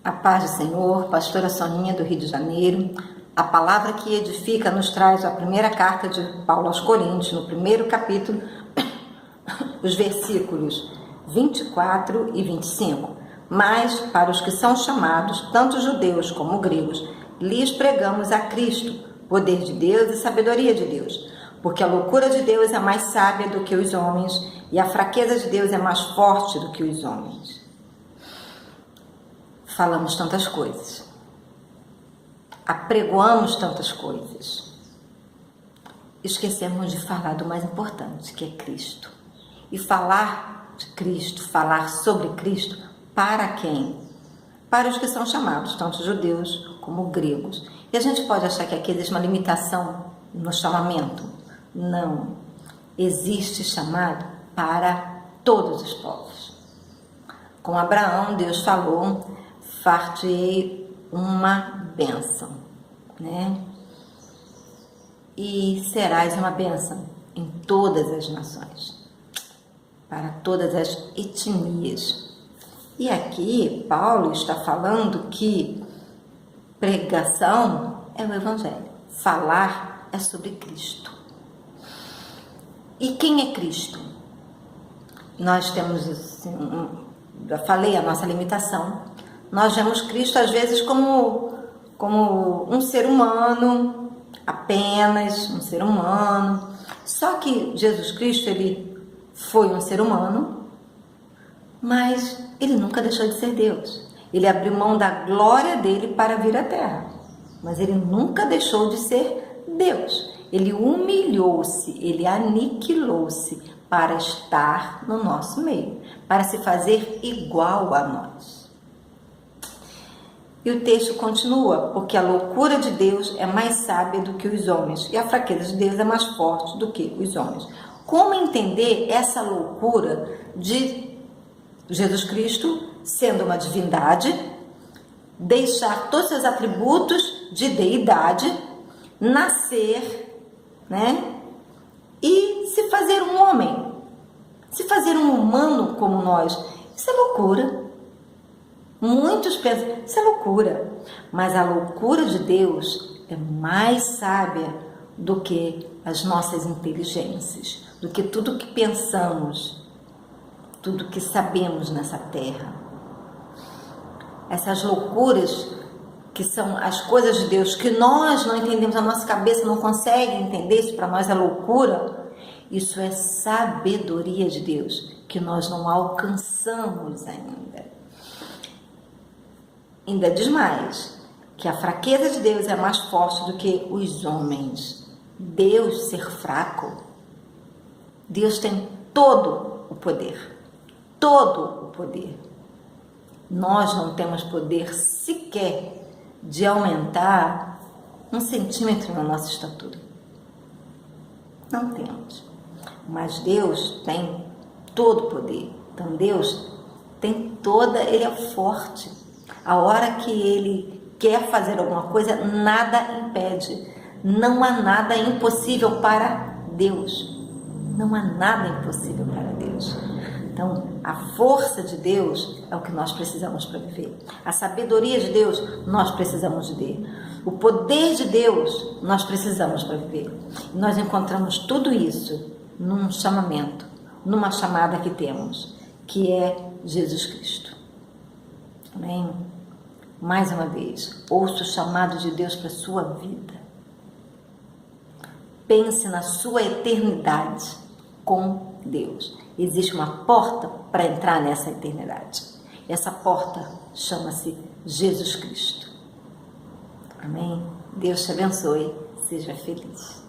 A paz do Senhor, pastora Soninha do Rio de Janeiro. A palavra que edifica nos traz a primeira carta de Paulo aos Coríntios, no primeiro capítulo, os versículos 24 e 25. Mas para os que são chamados, tanto judeus como gregos, lhes pregamos a Cristo, poder de Deus e sabedoria de Deus. Porque a loucura de Deus é mais sábia do que os homens, e a fraqueza de Deus é mais forte do que os homens. Falamos tantas coisas, apregoamos tantas coisas, esquecemos de falar do mais importante, que é Cristo. E falar de Cristo, falar sobre Cristo, para quem? Para os que são chamados, tanto judeus como gregos. E a gente pode achar que aqui existe uma limitação no chamamento. Não, existe chamado para todos os povos. Com Abraão, Deus falou: far-te-ei uma bênção, né? E serás uma bênção em todas as nações, para todas as etnias. E aqui Paulo está falando que pregação é o Evangelho, falar é sobre Cristo. E quem é Cristo? Nós temos, assim, já falei a nossa limitação. Nós vemos Cristo às vezes como um ser humano, apenas um ser humano. Só que Jesus Cristo, ele foi um ser humano, mas ele nunca deixou de ser Deus. Ele abriu mão da glória dele para vir à terra, mas ele nunca deixou de ser Deus. Ele humilhou-se, ele aniquilou-se para estar no nosso meio, para se fazer igual a nós. E o texto continua: porque a loucura de Deus é mais sábia do que os homens, e a fraqueza de Deus é mais forte do que os homens. Como entender essa loucura de Jesus Cristo, sendo uma divindade, deixar todos seus atributos de deidade, nascer, né? E se fazer um homem, se fazer um humano como nós? Isso é loucura. Muitos pensam, isso é loucura. Mas a loucura de Deus é mais sábia do que as nossas inteligências, do que tudo que pensamos, tudo que sabemos nessa terra. Essas loucuras que são as coisas de Deus, que nós não entendemos, a nossa cabeça não consegue entender, isso para nós é loucura. Isso é sabedoria de Deus, que nós não alcançamos ainda. Ainda diz mais, que a fraqueza de Deus é mais forte do que os homens. Deus ser fraco, Deus tem todo o poder, todo o poder. Nós não temos poder sequer de aumentar 1 centímetro na nossa estatura. Não temos. Mas Deus tem todo o poder. Então Deus tem ele é forte. A hora que Ele quer fazer alguma coisa, nada impede. Não há nada impossível para Deus. Não há nada impossível para Deus. Então, a força de Deus é o que nós precisamos para viver. A sabedoria de Deus, nós precisamos de ter. O poder de Deus, nós precisamos para viver. E nós encontramos tudo isso num chamamento, numa chamada que temos, que é Jesus Cristo. Amém? Mais uma vez, ouça o chamado de Deus para a sua vida. Pense na sua eternidade com Deus. Existe uma porta para entrar nessa eternidade. Essa porta chama-se Jesus Cristo. Amém? Deus te abençoe. Seja feliz.